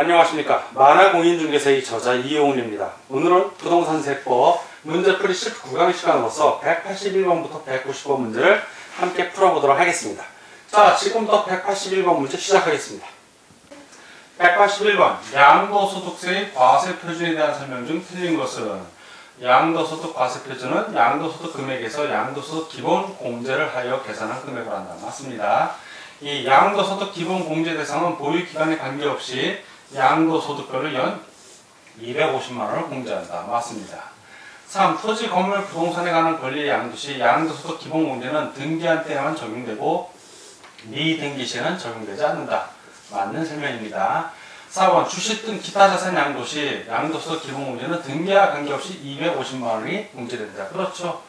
안녕하십니까. 만화공인중개사의 저자 이용훈입니다. 오늘은 부동산세법 문제풀이 19강 시간으로서 181번부터 190번 문제를 함께 풀어보도록 하겠습니다. 자, 지금부터 181번 문제 시작하겠습니다. 181번 양도소득세의 과세표준에 대한 설명 중 틀린 것은 양도소득 과세표준은 양도소득 금액에서 양도소득 기본 공제를 하여 계산한 금액을 한다. 맞습니다. 이 양도소득 기본 공제 대상은 보유기간에 관계없이 양도소득별로 연 250만원을 공제한다. 맞습니다. 3. 토지, 건물, 부동산에 관한 권리의 양도시 양도소득 기본 공제는 등기한 때에만 적용되고 미등기 시에는 적용되지 않는다. 맞는 설명입니다. 4번 주식 등 기타 자산 양도시 양도소득 기본 공제는 등기와 관계없이 250만원이 공제된다. 그렇죠.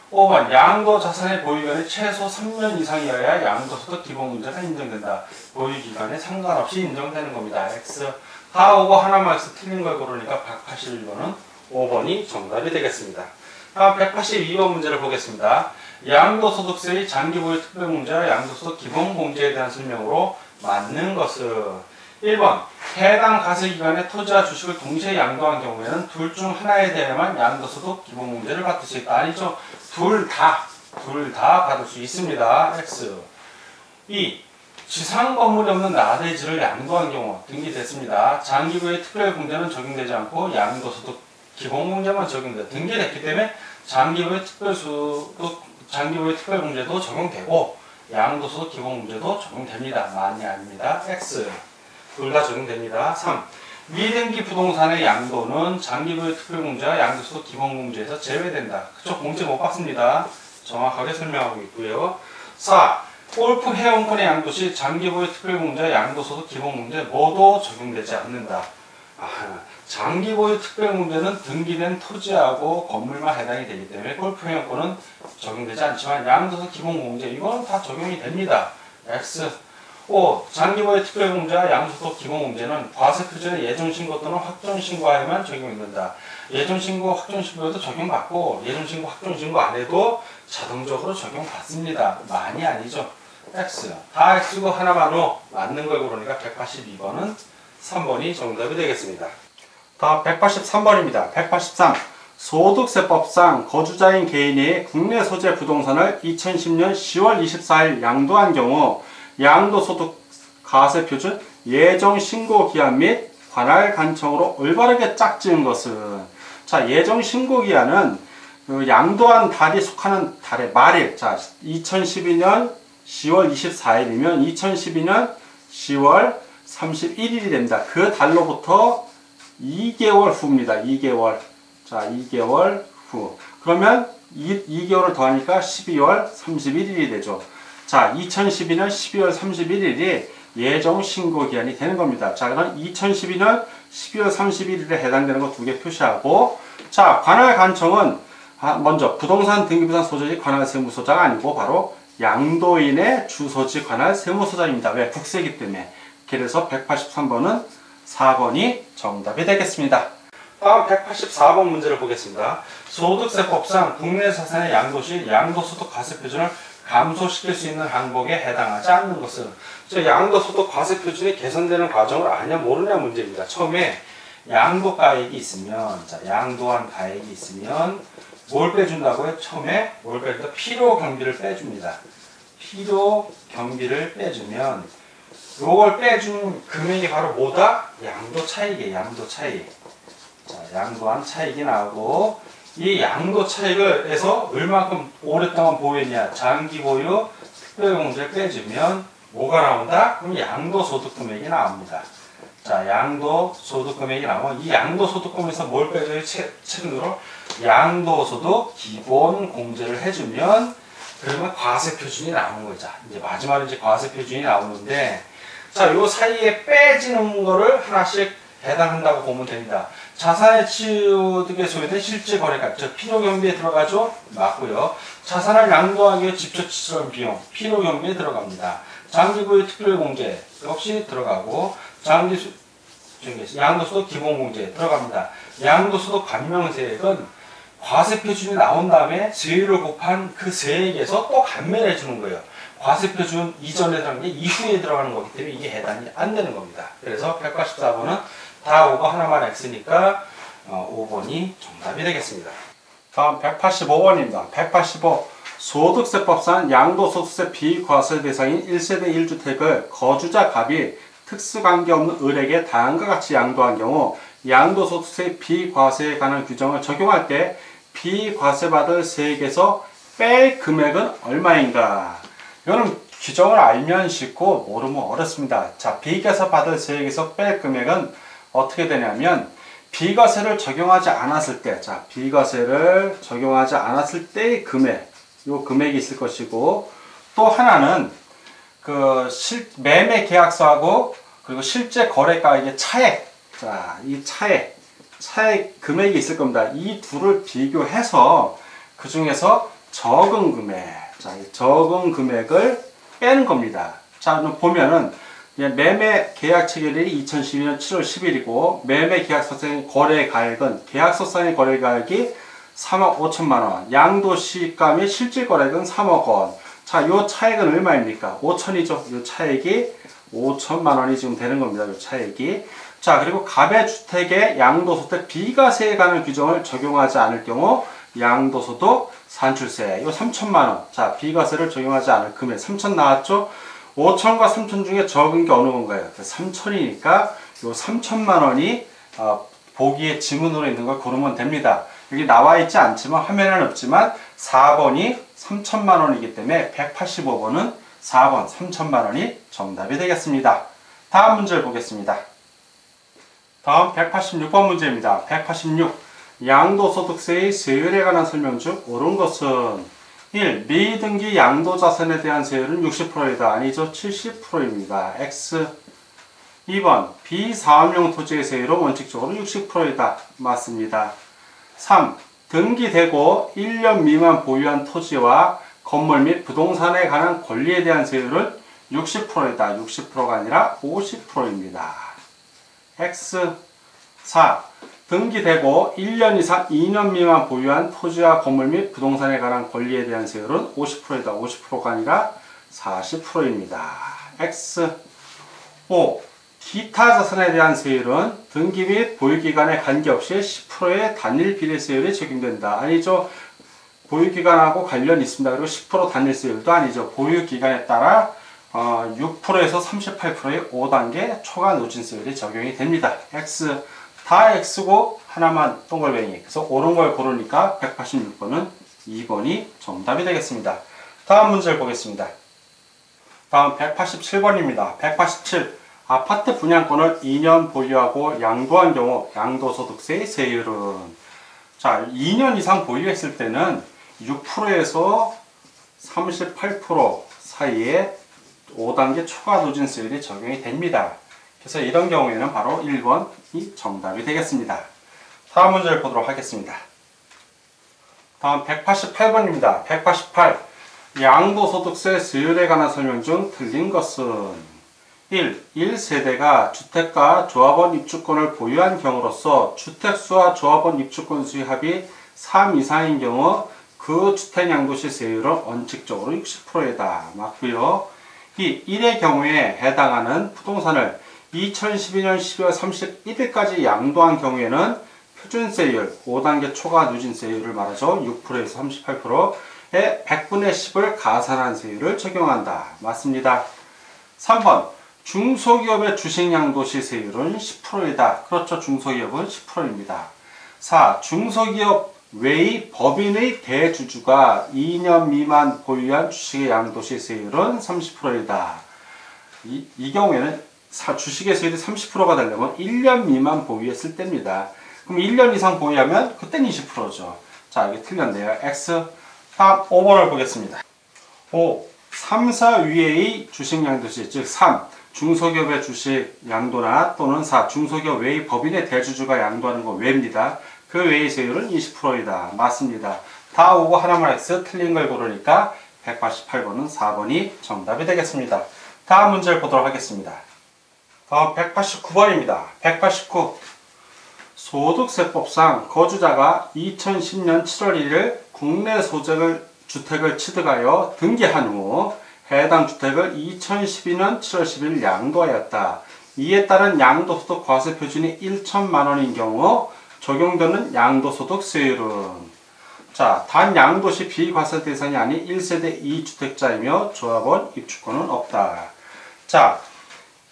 5번 양도 자산의 보유기간이 최소 3년 이상이어야 양도소득 기본 공제가 인정된다. 보유기간에 상관없이 인정되는 겁니다. X. 다 오고 하나만 X 틀린 걸 고르니까 181번은 5번이 정답이 되겠습니다. 다음 182번 문제를 보겠습니다. 양도소득세의 장기보유 특별공제와 양도소득 기본공제에 대한 설명으로 맞는 것은 1번 해당 과세기간에 토지와 주식을 동시에 양도한 경우에는 둘 중 하나에 대해만 양도소득 기본공제를 받을 수 있다. 아니죠. 둘 다 받을 수 있습니다. X. 2. 지상 건물이 없는 나대지를 양도한 경우 등기됐습니다. 장기보유 특별공제는 적용되지 않고 양도소득 기본공제만 적용돼요. 등기됐기 때문에 장기보유 특별공제도 적용되고 양도소득 기본공제도 적용됩니다. 많이 아닙니다. X. 둘 다 적용됩니다. 3. 미등기 부동산의 양도는 장기보유 특별공제와 양도소득 기본공제에서 제외된다. 그쪽 공제 못 받습니다. 정확하게 설명하고 있고요. 4. 골프 회원권의 양도시 장기보유 특별공제와 양도소득 기본공제 모두 적용되지 않는다. 장기보유 특별공제는 등기된 토지하고 건물만 해당이 되기 때문에 골프 회원권은 적용되지 않지만 양도소득 기본공제 이건 다 적용이 됩니다. X. 5. 장기보유 특별공제와 양도소득 기본공제는 과세표준의 예정신고 또는 확정신고하에만 적용된다. 예정신고, 확정신고에도 적용받고 예정신고, 확정신고 안 해도 자동적으로 적용받습니다. 많이 아니죠. X. 다 X고 하나만 O 맞는 걸 고르니까 182번은 3번이 정답이 되겠습니다. 다음 183번입니다. 183. 소득세법상 거주자인 개인이 국내 소재 부동산을 2010년 10월 24일 양도한 경우 양도소득 과세표준 예정신고기한 및 관할 간청으로 올바르게 짝지은 것은 자 예정신고기한은 그 양도한 달이 속하는 달의 말일 자 2012년 10월 24일이면 2012년 10월 31일이 됩니다. 그 달로부터 2개월 후입니다. 2개월 자 2개월 후 그러면 2개월을 더하니까 12월 31일이 되죠. 자 2012년 12월 31일이 예정신고기한이 되는 겁니다. 자 그럼 2012년 12월 31일에 해당되는 거 두 개 표시하고 자 관할간청은 먼저 부동산 등기부상 소재지 관할세무서자가 아니고 바로 양도인의 주소지 관할 세무서자입니다. 왜? 국세기 때문에. 그래서 183번은 4번이 정답이 되겠습니다. 다음 184번 문제를 보겠습니다. 소득세법상 국내 자산의 양도시 양도소득 과세표준을 감소시킬 수 있는 항목에 해당하지 않는 것은 양도소득 과세표준이 개선되는 과정을 아냐 모르냐 문제입니다. 처음에 양도가액이 있으면 자 양도한 가액이 있으면 뭘 빼준다고요? 처음에 뭘 빼준다? 필요경비를 빼줍니다. 필요경비를 빼주면 요걸 빼준 금액이 바로 뭐다? 양도 차익이에요. 양도 차익. 자, 양도한 차익이 나오고 이 양도 차익을 해서 얼마큼 오랫동안 보유했냐? 장기 보유 특별공제를 빼주면 뭐가 나온다? 그럼 양도소득 금액이 나옵니다. 자, 양도소득 금액이 나오면 이 양도소득 금액에서 뭘 빼줘요? 최근으로 양도소득 기본 공제를 해주면 그러면 과세표준이 나오는 거죠. 이제 마지막으로 이제 과세표준이 나오는데 자, 요 사이에 빼지는 거를 하나씩 해당한다고 보면 됩니다. 자산의 취득에 소요된 실제 거래가 즉 필요경비에 들어가죠? 맞고요. 자산을 양도하기 위해 직접 지출한 비용 필요경비에 들어갑니다. 장기보유 특별공제 역시 들어가고 양도소득 기본공제 들어갑니다. 양도소득 감면세액은 과세표준이 나온 다음에 세율을 곱한 그 세액에서 또 감면해 주는 거예요. 과세표준 이전에 들어간 게 이후에 들어가는 거기 때문에 이게 해당이 안 되는 겁니다. 그래서 184번은 다 오고 하나만 X니까 5번이 정답이 되겠습니다. 다음 185번입니다. 185. 소득세법상 양도소득세 비과세 대상인 1세대 1주택을 거주자 갑이 특수관계없는 을에게 다음과 같이 양도한 경우 양도소득세 비과세에 관한 규정을 적용할 때 비과세받을 세액에서 뺄 금액은 얼마인가? 이거는 규정을 알면 쉽고 모르면 어렵습니다. 자, 비과세받을 세액에서 뺄 금액은 어떻게 되냐면 비과세를 적용하지 않았을 때, 자, 비과세를 적용하지 않았을 때의 금액, 요 금액이 있을 것이고, 또 하나는 그 매매 계약서하고 그리고 실제 거래가액의 차액, 자, 이 차액 금액이 있을 겁니다. 이 둘을 비교해서 그 중에서 적은 금액, 자, 이 적은 금액을 빼는 겁니다. 자, 보면은 매매 계약 체결일이 2012년 7월 10일이고 매매 계약서상의 거래가액은 계약서상의 거래가액이 3억 5천만 원, 양도시가 및 실질 거래액은 3억 원. 자, 요 차액은 얼마입니까? 5천이죠. 요 차액이 5천만 원이 지금 되는 겁니다. 요 차액이. 자, 그리고 갑의 주택의 양도소득 비과세에 관한 규정을 적용하지 않을 경우 양도소득 산출세 요 3천만 원. 자, 비과세를 적용하지 않을 금액 3천 나왔죠? 5천과 3천 중에 적은 게 어느 건가요? 3천이니까 요 3천만 원이 보기에 지문으로 있는 걸 고르면 됩니다. 여기 나와 있지 않지만 화면에는 없지만 4번이 3천만 원이기 때문에 185번은 4번 3천만 원이 정답이 되겠습니다. 다음 문제를 보겠습니다. 다음 186번 문제입니다. 186. 양도소득세의 세율에 관한 설명 중 옳은 것은 1. 미등기 양도자산에 대한 세율은 60%이다. 아니죠. 70%입니다. X. 2번. 비사업용 토지의 세율은 원칙적으로 60%이다. 맞습니다. 3. 등기되고 1년 미만 보유한 토지와 건물 및 부동산에 관한 권리에 대한 세율은 60%이다. 60%가 아니라 50%입니다. X. 4. 등기되고 1년 이상 2년 미만 보유한 토지와 건물 및 부동산에 관한 권리에 대한 세율은 50%이다. 50%가 아니라 40%입니다. X. 5. 기타 자산에 대한 세율은 등기 및 보유기간에 관계없이 10%의 단일 비례세율이 적용된다. 아니죠. 보유기간하고 관련이 있습니다. 그리고 10% 단일세율도 아니죠. 보유기간에 따라 6%에서 38%의 5단계 초과 누진세율이 적용이 됩니다. X. 다 X고 하나만 동글뱅이. 그래서 옳은 걸 고르니까 186번은 2번이 정답이 되겠습니다. 다음 문제를 보겠습니다. 다음 187번입니다. 187. 아파트 분양권을 2년 보유하고 양도한 경우 양도소득세의 세율은, 자, 2년 이상 보유했을 때는 6%에서 38% 사이에 5단계 초과 누진세율이 적용이 됩니다. 그래서 이런 경우에는 바로 1번이 정답이 되겠습니다. 다음 문제를 보도록 하겠습니다. 다음 188번입니다. 188. 양도소득세 세율에 관한 설명 중 틀린 것은 1. 1세대가 주택과 조합원 입주권을 보유한 경우로서 주택수와 조합원 입주권 수의 합이 3 이상인 경우 그 주택 양도시 세율은 원칙적으로 60%이다. 맞고요. 2. 1의 경우에 해당하는 부동산을 2012년 12월 31일까지 양도한 경우에는 표준세율, 5단계 초과 누진세율을 말하죠. 6%에서 38%의 100분의 10을 가산한 세율을 적용한다. 맞습니다. 3번. 중소기업의 주식양도시 세율은 10%이다. 그렇죠. 중소기업은 10%입니다. 4. 중소기업 외의 법인의 대주주가 2년 미만 보유한 주식의 양도시 세율은 30%이다. 이 경우에는 주식의 세율이 30%가 되려면 1년 미만 보유했을 때입니다. 그럼 1년 이상 보유하면 그때는 20%죠. 자, 이게 틀렸네요. X. 다음 5번을 보겠습니다. 5. 3사 위의 주식 양도시, 즉 3. 중소기업의 주식 양도나 또는 4. 중소기업 외의 법인의 대주주가 양도하는 거 외입니다. 그 외의 세율은 20%이다. 맞습니다. 다 오고 하나만 X, 틀린 걸 고르니까 188번은 4번이 정답이 되겠습니다. 다음 문제를 보도록 하겠습니다. 다음 189번입니다. 189. 소득세법상 거주자가 2010년 7월 1일 국내 소재 주택을 취득하여 등기한 후 해당 주택을 2012년 7월 10일 양도하였다. 이에 따른 양도소득 과세표준이 1천만 원인 경우 적용되는 양도소득 세율은 자, 단 양도시 비과세 대상이 아닌 1세대 2주택자이며 조합원 입주권은 없다. 자,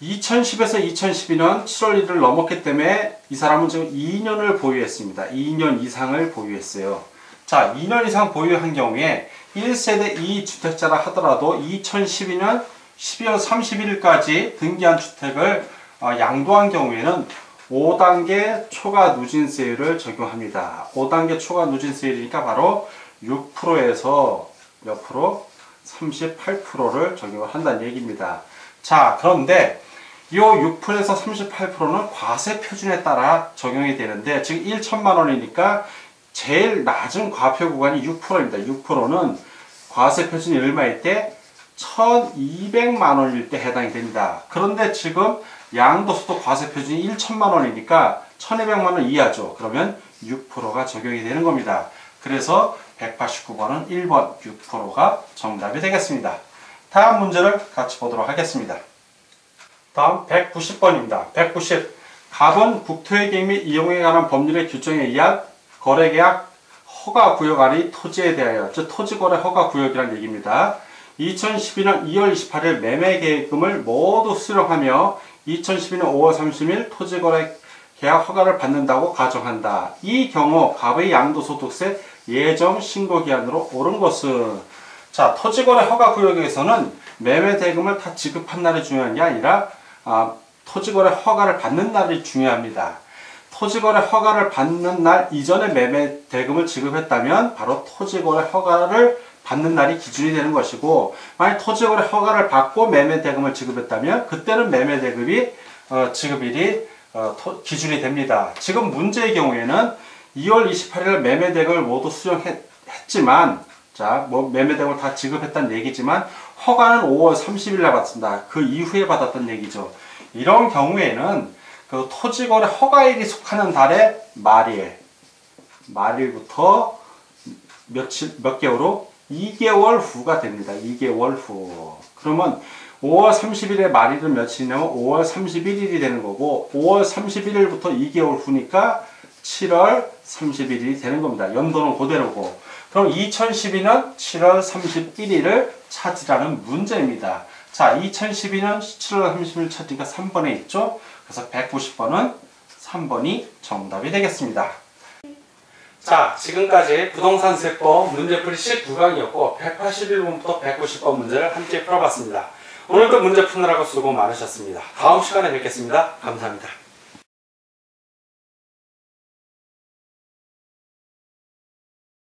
2010에서 2012년 7월 1일을 넘었기 때문에 이 사람은 지금 2년을 보유했습니다. 2년 이상을 보유했어요. 자, 2년 이상 보유한 경우에 1세대 2주택자라 하더라도 2012년 12월 31일까지 등기한 주택을 양도한 경우에는 5단계 초과 누진세율을 적용합니다. 5단계 초과 누진세율이니까 바로 6%에서 몇 프로? 38%를 적용을 한다는 얘기입니다. 자, 그런데 이 6%에서 38%는 과세 표준에 따라 적용이 되는데 지금 1천만 원이니까 제일 낮은 과표 구간이 6%입니다. 6%는 과세 표준이 얼마일 때? 1200만 원일 때 해당이 됩니다. 그런데 지금 양도소득 과세 표준이 1천만 원이니까 1200만 원 이하죠. 그러면 6%가 적용이 되는 겁니다. 그래서 189번은 1번 6%가 정답이 되겠습니다. 다음 문제를 같이 보도록 하겠습니다. 다음 190번입니다. 190. 갑은 국토회계 및 이용에 관한 법률의 규정에 의한 거래계약 허가구역 안의 토지에 대하여, 즉 토지거래 허가구역이라는 얘기입니다. 2012년 2월 28일 매매계획금을 모두 수령하며 2012년 5월 30일 토지거래 계약 허가를 받는다고 가정한다. 이 경우 갑의 양도소득세 예정 신고기한으로 옳은 것은 자, 토지거래 허가구역에서는 매매대금을 다 지급한 날이 중요한 게 아니라 토지거래 허가를 받는 날이 중요합니다. 토지거래 허가를 받는 날 이전에 매매대금을 지급했다면 바로 토지거래 허가를 받는 날이 기준이 되는 것이고, 만약 토지거래 허가를 받고 매매대금을 지급했다면 그때는 매매대금이 지급일이 기준이 됩니다. 지금 문제의 경우에는 2월 28일 매매대금을 모두 수령했지만 자, 뭐 매매대금을 다 지급했다는 얘기지만 허가는 5월 30일 날 받습니다. 그 이후에 받았던 얘기죠. 이런 경우에는 그 토지거래 허가일이 속하는 달의 말일부터 몇 개월 후? 2개월 후가 됩니다. 2개월 후. 그러면 5월 30일의 말일은 며칠이냐면 5월 31일이 되는 거고 5월 31일부터 2개월 후니까 7월 31일이 되는 겁니다. 연도는 그대로고. 그럼 2012년 7월 31일을 찾으라는 문제입니다. 자, 2012년 7월 30일 찾으니까 3번에 있죠. 그래서 190번은 3번이 정답이 되겠습니다. 자, 지금까지 부동산세법 문제풀이 19강이었고 181번부터 190번 문제를 함께 풀어봤습니다. 오늘도 문제 푸느라고 수고 많으셨습니다. 다음 시간에 뵙겠습니다. 감사합니다.